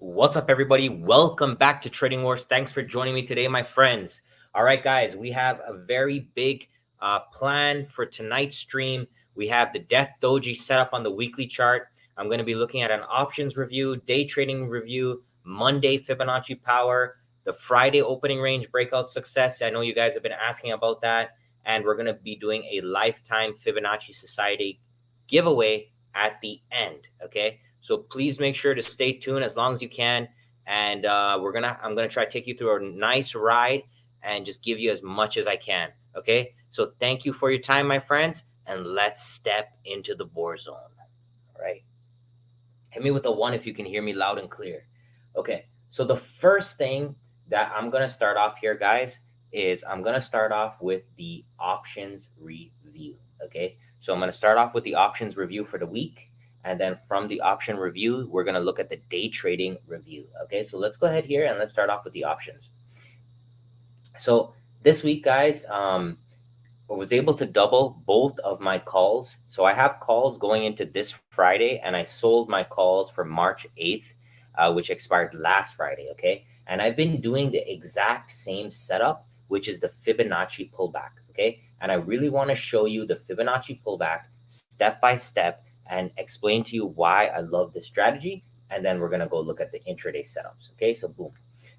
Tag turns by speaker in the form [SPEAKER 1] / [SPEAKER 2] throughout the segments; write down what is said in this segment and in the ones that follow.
[SPEAKER 1] What's up, everybody? Welcome back to Trading Wars. Thanks for joining me today, my friends. All right, guys, we have a very big plan for tonight's stream. We have the Death Doji set up on the weekly chart. I'm going to be looking at an options review, day trading review, Monday Fibonacci power, the Friday opening range breakout success. I know you guys have been asking about that. And we're going to be doing a lifetime Fibonacci Society giveaway at the end, okay? So please make sure to stay tuned as long as you can. And I'm gonna try to take you through a nice ride and just give you as much as I can. Okay. So thank you for your time, my friends, and let's step into the board zone. All right. Hit me with a 1 if you can hear me loud and clear. Okay. So the first thing that I'm gonna start off here, guys, is I'm gonna start off with the options review. Okay. So I'm gonna start off with the options review for the week. And then from the option review, we're going to look at the day trading review. Okay, so let's go ahead here and let's start off with the options. So this week, guys, I was able to double both of my calls. So I have calls going into this Friday, and I sold my calls for March 8th, which expired last Friday. Okay, and I've been doing the exact same setup, which is the Fibonacci pullback. Okay, and I really want to show you the Fibonacci pullback step by step and explain to you why I love this strategy. And then we're going to go look at the intraday setups. Okay, so boom.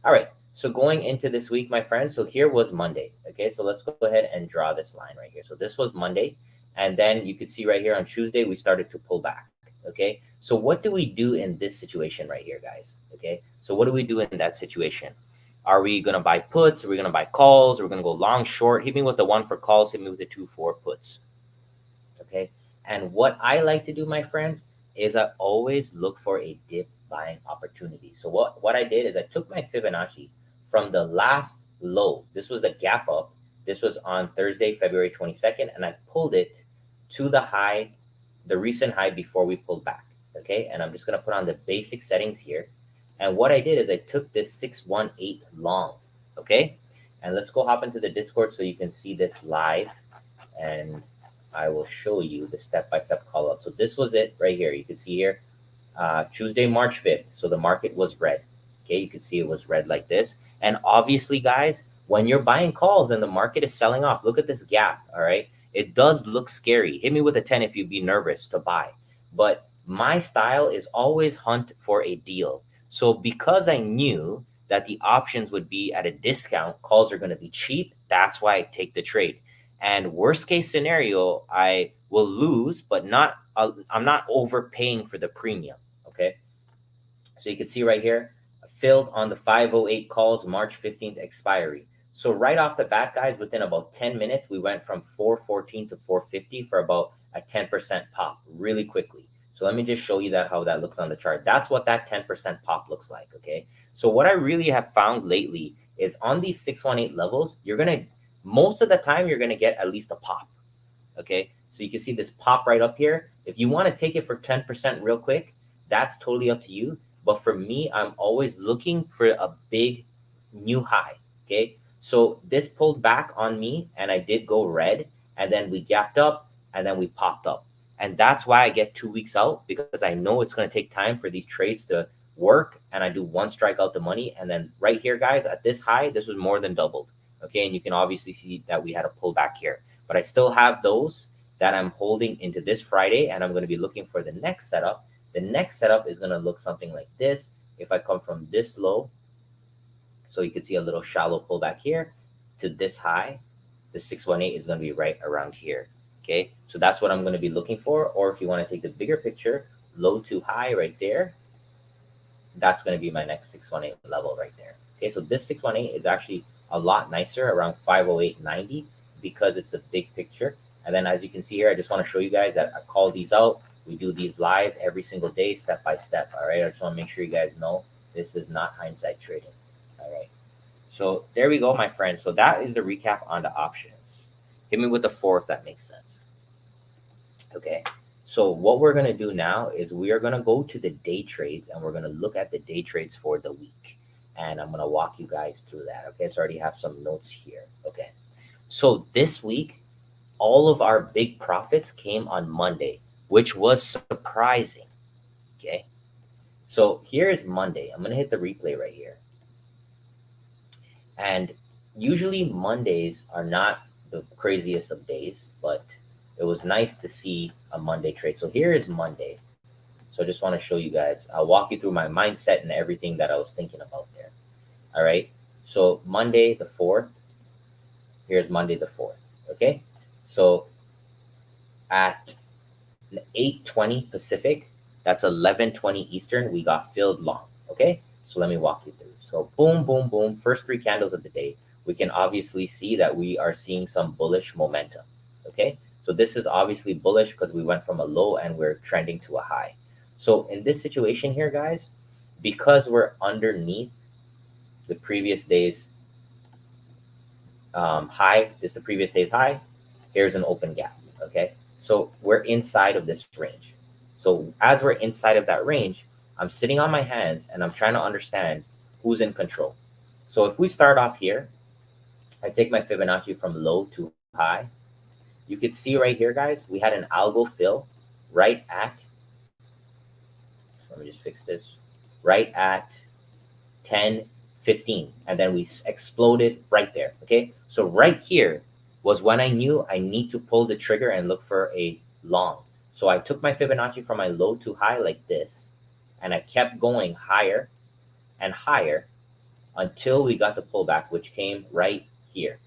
[SPEAKER 1] All right, so going into this week, my friends, so here was Monday. Okay, so let's go ahead and draw this line right here. So this was Monday. And then you could see right here on Tuesday, we started to pull back. Okay, so what do we do in this situation right here, guys? Okay, so what do we do in that situation? Are we going to buy puts? Are we going to buy calls? Are we going to go long, short? Hit me with the 1 for calls. Hit me with the 2 for puts. Okay. And what I like to do, my friends, is I always look for a dip buying opportunity. So what I did is I took my Fibonacci from the last low. This was the gap up. This was on Thursday, February 22nd, and I pulled it to the high, the recent high before we pulled back. Okay, and I'm just going to put on the basic settings here. And what I did is I took this 618 long. Okay, and let's go hop into the Discord so you can see this live. And I will show you the step-by-step call out. So this was it right here. You can see here, Tuesday, March 5th. So the market was red. Okay, you can see it was red like this. And obviously, guys, when you're buying calls and the market is selling off, look at this gap, all right? It does look scary. Hit me with a 10 if you'd be nervous to buy. But my style is always hunt for a deal. So because I knew that the options would be at a discount, calls are going to be cheap, that's why I take the trade. And worst case scenario, I will lose, but I'm not overpaying for the premium. Okay. So you can see right here, filled on the 508 calls, March 15th expiry. So right off the bat, guys, within about 10 minutes, we went from 414 to 450 for about a 10% pop really quickly. So let me just show you that how that looks on the chart. That's what that 10% pop looks like. Okay. So what I really have found lately is on these 618 levels, most of the time, you're going to get at least a pop. Okay. So you can see this pop right up here. If you want to take it for 10% real quick, that's totally up to you. But for me, I'm always looking for a big new high. Okay. So this pulled back on me and I did go red, and then we gapped up and then we popped up. And that's why I get 2 weeks out, because I know it's going to take time for these trades to work. And I do one strike out the money. And then right here, guys, at this high, this was more than doubled. Okay, and you can obviously see that we had a pullback here. But I still have those that I'm holding into this Friday, and I'm going to be looking for the next setup. The next setup is going to look something like this. If I come from this low, so you can see a little shallow pullback here to this high, the 618 is going to be right around here. Okay, so that's what I'm going to be looking for. Or if you want to take the bigger picture, low to high right there, that's going to be my next 618 level right there. Okay, so this 618 is actually a lot nicer, around 508.90, because it's a big picture. And then as you can see here, I just want to show you guys that I call these out. We do these live every single day, step by step. All right, I just want to make sure you guys know this is not hindsight trading. All right, so there we go, my friends. So that is the recap on the options. Hit me with the 4 if that makes sense. Okay, so what we're going to do now is we are going to go to the day trades, and we're going to look at the day trades for the week. And I'm going to walk you guys through that. Okay, so I already have some notes here. Okay, so this week, all of our big profits came on Monday, which was surprising. Okay, So here is Monday. I'm going to hit the replay right here. And usually Mondays are not the craziest of days, but it was nice to see a Monday trade. So here is Monday. So I just want to show you guys. I'll walk you through my mindset and everything that I was thinking about there. All right. So Monday the 4th. Here's Monday the 4th. Okay. So at 8:20 Pacific, that's 11:20 Eastern, we got filled long. Okay. So let me walk you through. So boom, boom, boom. First three candles of the day. We can obviously see that we are seeing some bullish momentum. Okay. So this is obviously bullish because we went from a low and we're trending to a high. So in this situation here, guys, because we're underneath the previous day's high, this is the previous day's high, here's an open gap. Okay. So we're inside of this range. So as we're inside of that range, I'm sitting on my hands and I'm trying to understand who's in control. So if we start off here, I take my Fibonacci from low to high. You could see right here, guys, we had an algo fill right at, so let me just fix this, right at 10:15, and then we exploded right there. Okay, so right here was when I knew I need to pull the trigger and look for a long. So I took my Fibonacci from my low to high like this, and I kept going higher and higher until we got the pullback, which came right here.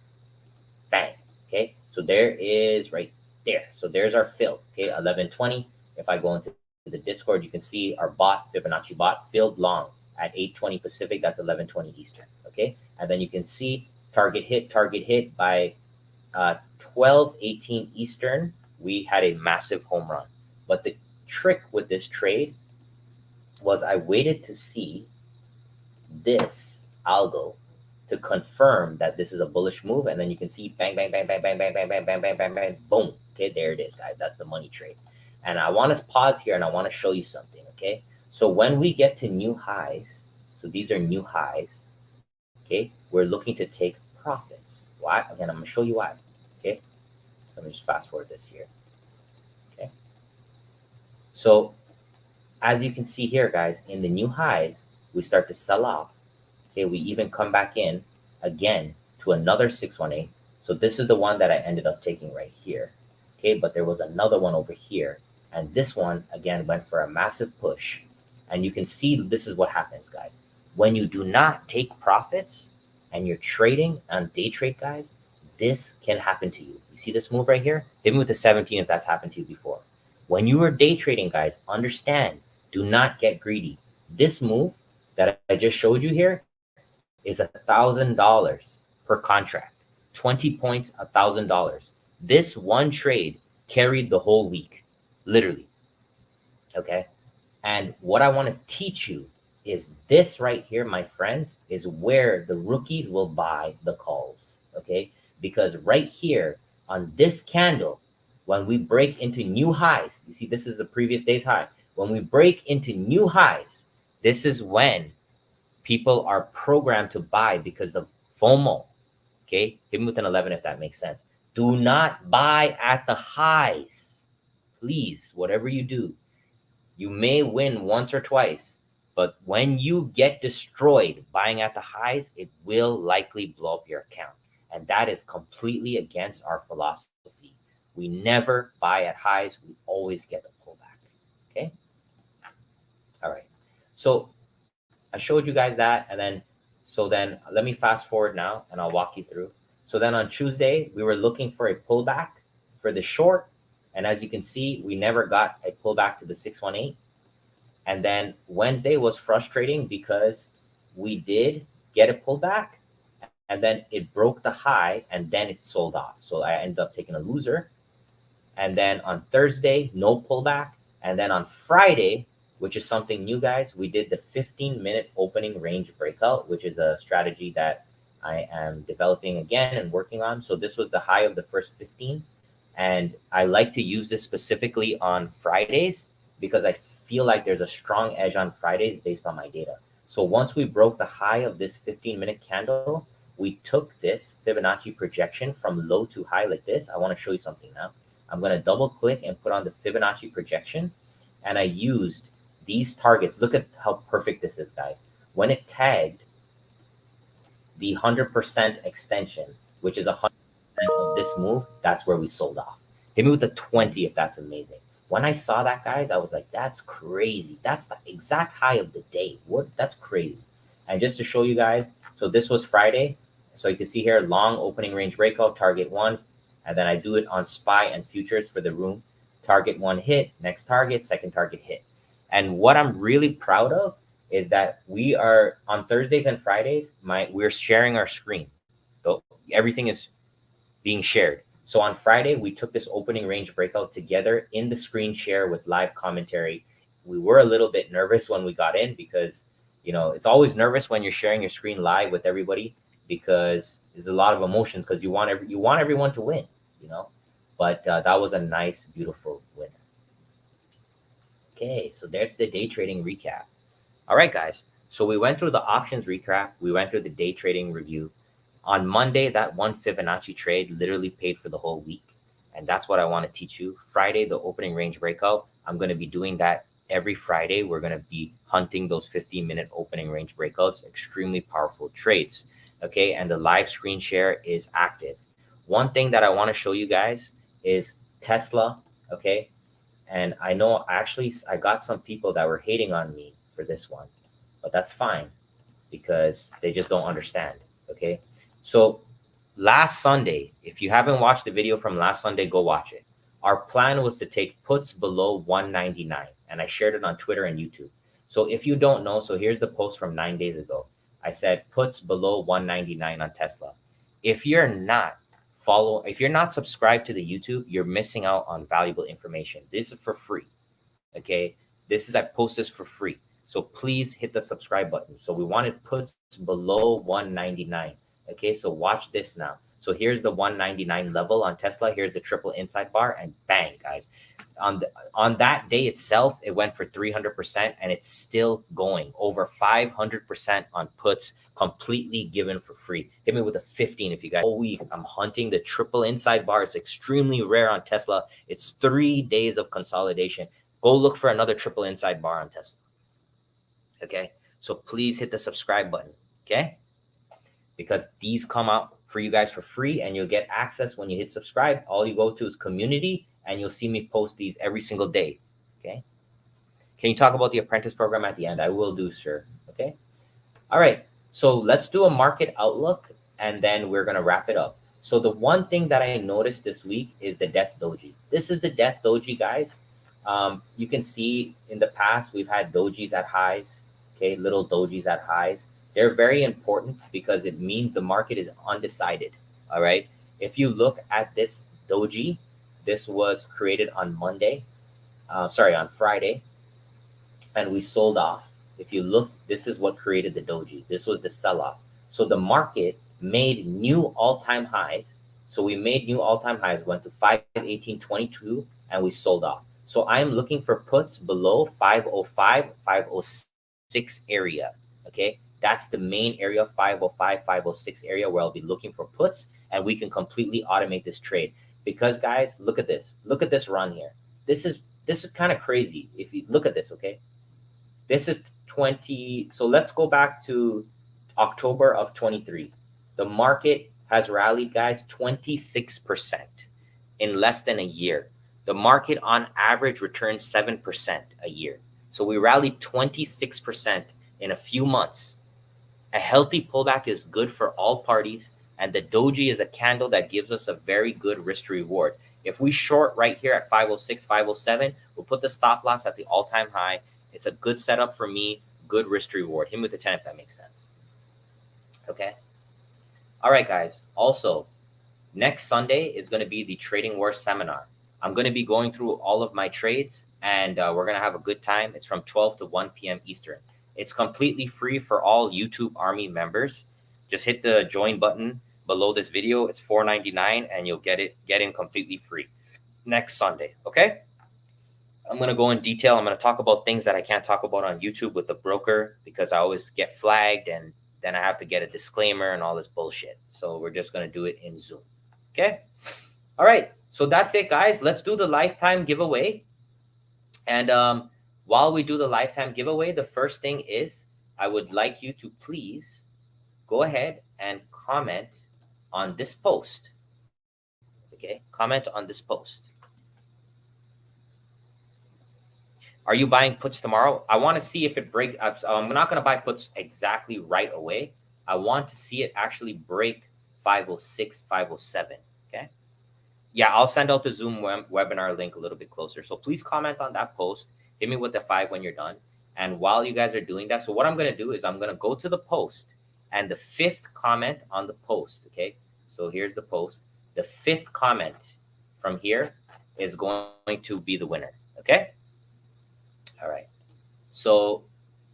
[SPEAKER 1] Bang. Okay, so there is right there. So there's our fill. Okay, 11:20. If I go into the Discord, you can see our bot, Fibonacci bot, filled long at 8:20 Pacific. That's 11:20 Eastern. Okay, and then you can see target hit by 12:18 Eastern. We had a massive home run. But the trick with this trade was I waited to see this algo to confirm that this is a bullish move, and then you can see bang, bang, bang, bang, bang, bang, bang, bang, bang, bang, bang, bang, boom. Okay, there it is, guys. That's the money trade. And I want to pause here and I want to show you something. Okay, so when we get to new highs, so these are new highs. Okay, we're looking to take profits. Why? Again, I'm gonna show you why. Okay, let me just fast forward this here. Okay, so as you can see here, guys, in the new highs, we start to sell off. Okay, we even come back in again to another 618. So this is the one that I ended up taking right here. Okay, but there was another one over here. And this one, again, went for a massive push. And you can see this is what happens, guys. When you do not take profits and you're trading on day trade, guys, this can happen to you. You see this move right here? Hit me with the 17 if that's happened to you before. When you are day trading, guys, understand, do not get greedy. This move that I just showed you here is $1,000 per contract. 20 points, $1,000. This one trade carried the whole week, literally. Okay. And what I want to teach you is this right here, my friends, is where the rookies will buy the calls. Okay. Because right here on this candle, when we break into new highs, you see, this is the previous day's high. When we break into new highs, this is when people are programmed to buy because of FOMO. Okay, hit me with an 11 if that makes sense. Do not buy at the highs. Please, whatever you do, you may win once or twice, but when you get destroyed buying at the highs, it will likely blow up your account. And that is completely against our philosophy. We never buy at highs. We always get a pullback. Okay. All right. So I showed you guys that. And then, so then let me fast forward now and I'll walk you through. So then on Tuesday, we were looking for a pullback for the short. And as you can see, we never got a pullback to the 618. And then Wednesday was frustrating because we did get a pullback and then it broke the high and then it sold off. So I ended up taking a loser. And then on Thursday, no pullback. And then on Friday, which is something new, guys, we did the 15-minute opening range breakout, which is a strategy that I am developing again and working on. So this was the high of the first 15. And I like to use this specifically on Fridays because I feel like there's a strong edge on Fridays based on my data. So once we broke the high of this 15-minute candle, we took this Fibonacci projection from low to high like this. I want to show you something now. I'm going to double click and put on the Fibonacci projection. And I used these targets, look at how perfect this is, guys. When it tagged the 100% extension, which is 100% of this move, that's where we sold off. Hit me with the 20 if that's amazing. When I saw that, guys, I was like, that's crazy. That's the exact high of the day. What? That's crazy. And just to show you guys, so this was Friday. So you can see here, long opening range breakout, target one. And then I do it on SPY and futures for the room. Target one hit, next target, second target hit. And what I'm really proud of is that we are on Thursdays and Fridays, we're sharing our screen. So everything is being shared. So on Friday, we took this opening range breakout together in the screen share with live commentary. We were a little bit nervous when we got in because, you know, it's always nervous when you're sharing your screen live with everybody because there's a lot of emotions because you want everyone to win, you know. But that was a nice, beautiful winner. Okay, so there's the day trading recap. All right, guys. So we went through the options recap. We went through the day trading review. On Monday, that one Fibonacci trade literally paid for the whole week. And that's what I want to teach you. Friday, the opening range breakout, I'm going to be doing that every Friday. We're going to be hunting those 15-minute opening range breakouts, extremely powerful trades. Okay, and the live screen share is active. One thing that I want to show you guys is Tesla. Okay, and I know actually I got some people that were hating on me for this one, but that's fine because they just don't understand. Okay. So last Sunday, if you haven't watched the video from last Sunday, go watch it. Our plan was to take puts below 199, and I shared it on Twitter and YouTube. So if you don't know, so here's the post from 9 days ago. I said puts below 199 on Tesla. If you're not subscribed to the YouTube, you're missing out on valuable information. This is for free. Okay. I post this for free. So please hit the subscribe button. So we wanted puts below 199. Okay, so watch this now. So here's the 199 level on Tesla. Here's the triple inside bar, and bang, guys. On that day itself, it went for 300%, and it's still going over 500% on puts, completely given for free. Hit me with a 15 if you guys. All week, I'm hunting the triple inside bar. It's extremely rare on Tesla. It's 3 days of consolidation. Go look for another triple inside bar on Tesla. Okay, so please hit the subscribe button. Okay, because these come out for you guys for free and you'll get access when you hit subscribe. All you go to is community and you'll see me post these every single day. Okay. Can you talk about the apprentice program at the end? I will do, sir. Okay. All right. So let's do a market outlook and then we're going to wrap it up. So the one thing that I noticed this week is the death doji. This is the death doji, guys. You can see in the past, we've had dojis at highs. Okay. Little dojis at highs. They're very important because it means the market is undecided. All right. If you look at this doji, this was created on on Friday, and we sold off. If you look, this is what created the doji. This was the sell-off. So the market made new all-time highs. So we made new all-time highs, went to 518.22, and we sold off. So I'm looking for puts below 505, 506 area. Okay. That's the main area, 505, 506 area where I'll be looking for puts, and we can completely automate this trade. Because guys, look at this. Look at this run here. This is kind of crazy. If you look at this, okay? This is 20. So let's go back to October of 23. The market has rallied, guys, 26% in less than a year. The market on average returns 7% a year. So we rallied 26% in a few months. A healthy pullback is good for all parties, and the doji is a candle that gives us a very good risk to reward. If we short right here at 506, 507, we'll put the stop loss at the all-time high. It's a good setup for me, good risk to reward. Him with the 10 if that makes sense. Okay. All right, guys. Also, next Sunday is going to be the Trading Wars seminar. I'm going to be going through all of my trades, and we're going to have a good time. It's from 12 to 1 p.m. Eastern. It's completely free for all YouTube Army members. Just hit the join button below this video. It's $4.99 and you'll get in completely free next Sunday. Okay. I'm going to go in detail. I'm going to talk about things that I can't talk about on YouTube with the broker because I always get flagged and then I have to get a disclaimer and all this bullshit. So we're just going to do it in Zoom. Okay. All right. So that's it, guys. Let's do the lifetime giveaway. And while we do the lifetime giveaway, the first thing is I would like you to please go ahead and comment on this post. Okay, comment on this post. Are you buying puts tomorrow? I want to see if it breaks. I'm not going to buy puts exactly right away. I want to see it actually break 506, 507. Okay. Yeah, I'll send out the Zoom webinar link a little bit closer. So please comment on that post. Hit me with the 5 when you're done. And while you guys are doing that, so what I'm going to do is I'm going to go to the post and the 5th comment on the post. Okay. So here's the post. The 5th comment from here is going to be the winner. Okay. All right. So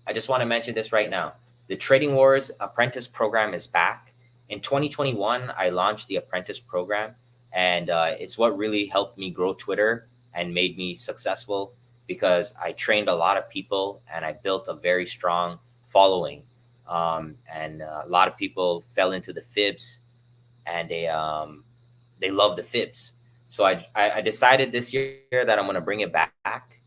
[SPEAKER 1] I just want to mention this right now. The Trading Wars Apprentice Program is back. In 2021, I launched the Apprentice Program, and it's what really helped me grow Twitter and made me successful because I trained a lot of people and I built a very strong following. And a lot of people fell into the fibs, and they love the fibs. So I decided this year that I'm going to bring it back.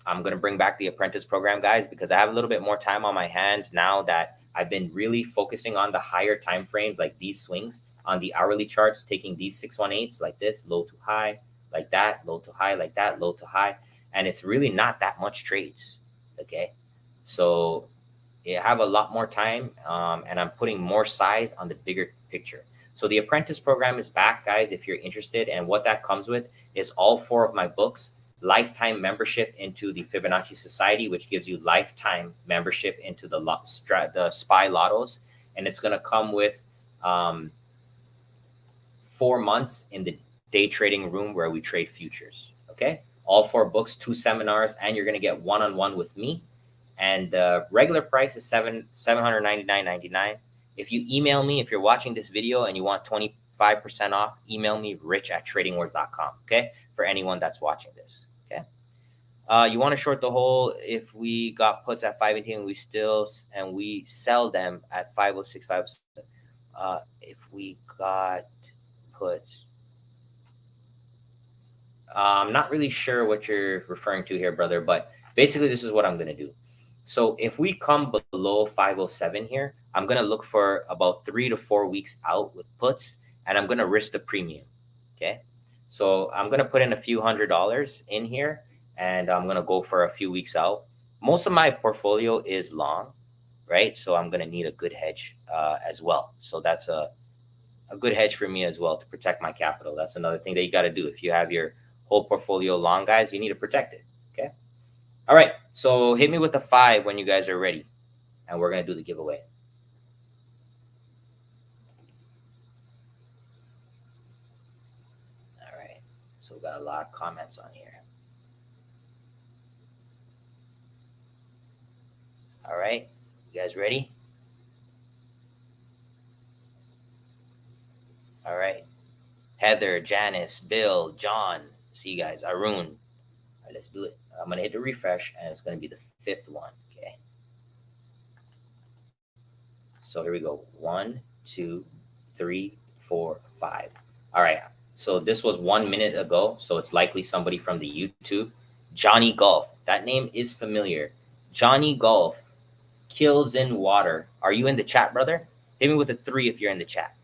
[SPEAKER 1] I'm going to bring back the apprentice program, guys, because I have a little bit more time on my hands now that I've been really focusing on the higher time frames, like these swings on the hourly charts, taking these 618s like this, low to high, like that, low to high, like that, low to high. And it's really not that much trades. Okay. So I have a lot more time, and I'm putting more size on the bigger picture. So the apprentice program is back, guys, if you're interested. And what that comes with is all 4 of my books, lifetime membership into the Fibonacci Society, which gives you lifetime membership into the SPY lottos. And it's going to come with 4 months in the day trading room where we trade futures. Okay. All 4 books, 2 seminars, and you're going to get one-on-one with me. And the regular price is $799.99. If you email me, if you're watching this video and you want 25% off, email me rich@tradingwars.com. Okay. For anyone that's watching this. Okay. You want to short the whole if we got puts at 518 and we sell them at 506, 507. If we got puts, I'm not really sure what you're referring to here, brother, but basically this is what I'm going to do. So if we come below 507 here, I'm going to look for about 3 to 4 weeks out with puts, and I'm going to risk the premium. Okay. So I'm going to put in a few $100s in here, and I'm going to go for a few weeks out. Most of my portfolio is long, right? So I'm going to need a good hedge as well. So that's a good hedge for me as well to protect my capital. That's another thing that you got to do. If you have your whole portfolio long, guys, you need to protect it. Okay. All right. So hit me with the 5 when you guys are ready, and we're going to do the giveaway. All right. So we got a lot of comments on here. All right. You guys ready? All right. Heather, Janice, Bill, John. See you guys. Arun. All right, let's do it. I'm going to hit the refresh, and it's going to be the 5th one. Okay. So here we go. 1, 2, 3, 4, 5. All right. So this was 1 minute ago. So it's likely somebody from the YouTube. Johnny Golf. That name is familiar. Johnny Golf. Kills in water. Are you in the chat, brother? Hit me with a 3 if you're in the chat.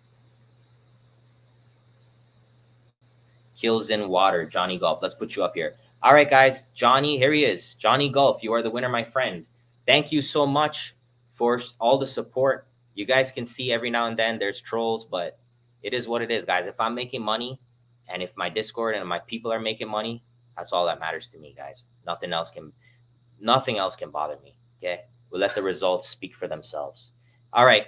[SPEAKER 1] Kills in water. Johnny Golf. Let's put you up here. All right, guys. Johnny, here he is. Johnny Golf. You are the winner, my friend. Thank you so much for all the support. You guys can see every now and then there's trolls, but it is what it is, guys. If I'm making money and if my Discord and my people are making money, that's all that matters to me, guys. Nothing else can bother me. Okay. We'll let the results speak for themselves. All right.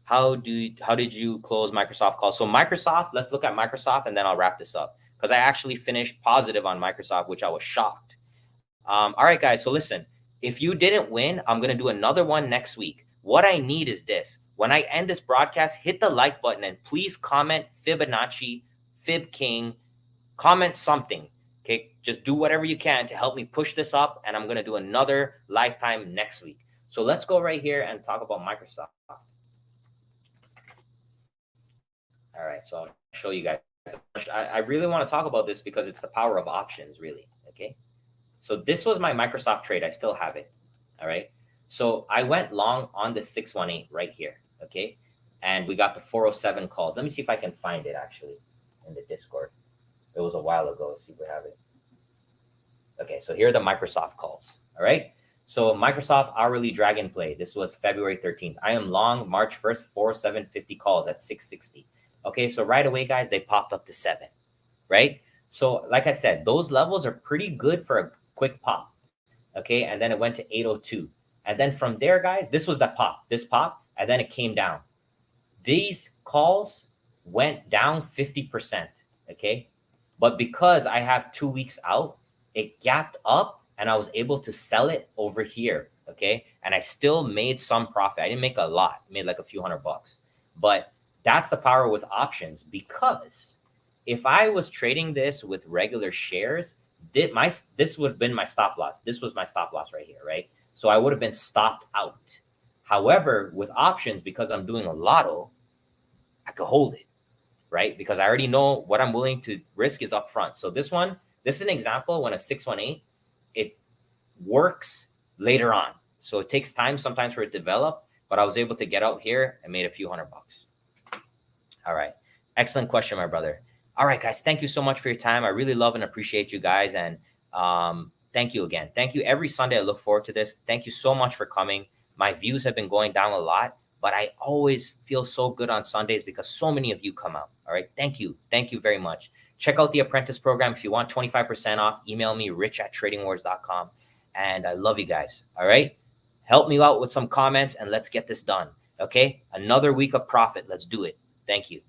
[SPEAKER 1] How did you close Microsoft call? So Microsoft, let's look at Microsoft and then I'll wrap this up because I actually finished positive on Microsoft, which I was shocked. All right, guys. So listen, if you didn't win, I'm going to do another one next week. What I need is this. When I end this broadcast, hit the like button and please comment Fibonacci, Fib King, comment something. Okay. Just do whatever you can to help me push this up. And I'm going to do another lifetime next week. So let's go right here and talk about Microsoft. All right, so I'll show you guys. I really want to talk about this because it's the power of options, really. Okay, So this was my Microsoft trade. I still have it. All right. So I went long on the 618 right here. Okay. And we got the 407 calls. Let me see if I can find it actually in the Discord. It was a while ago. Let's see if we have it. Okay. So here are the Microsoft calls. All right. So Microsoft hourly dragon play. This was February 13th. I am long March 1st, 4750 calls at 660. Okay. So right away, guys, they popped up to 7. Right. So like I said, those levels are pretty good for a quick pop. Okay. And then it went to 802. And then from there, guys, this was the pop, this pop, and then it came down. These calls went down 50%. Okay. But because I have 2 weeks out, it gapped up and I was able to sell it over here. Okay. And I still made some profit. I didn't make a lot, I made like a few $100. But that's the power with options, because if I was trading this with regular shares, this would have been my stop loss. This was my stop loss right here, right? So I would have been stopped out. However, with options, because I'm doing a lotto, I could hold it, right? Because I already know what I'm willing to risk is upfront. So this is an example when a 618, it works later on. So it takes time sometimes for it to develop, but I was able to get out here and made a few $100. All right. Excellent question, my brother. All right, guys, thank you so much for your time. I really love and appreciate you guys. And thank you again. Thank you. Every Sunday, I look forward to this. Thank you so much for coming. My views have been going down a lot, but I always feel so good on Sundays because so many of you come out. All right. Thank you. Thank you very much. Check out the apprentice program. If you want 25% off, email me rich@tradingwars.com. And I love you guys. All right. Help me out with some comments and let's get this done. Okay. Another week of profit. Let's do it. Thank you.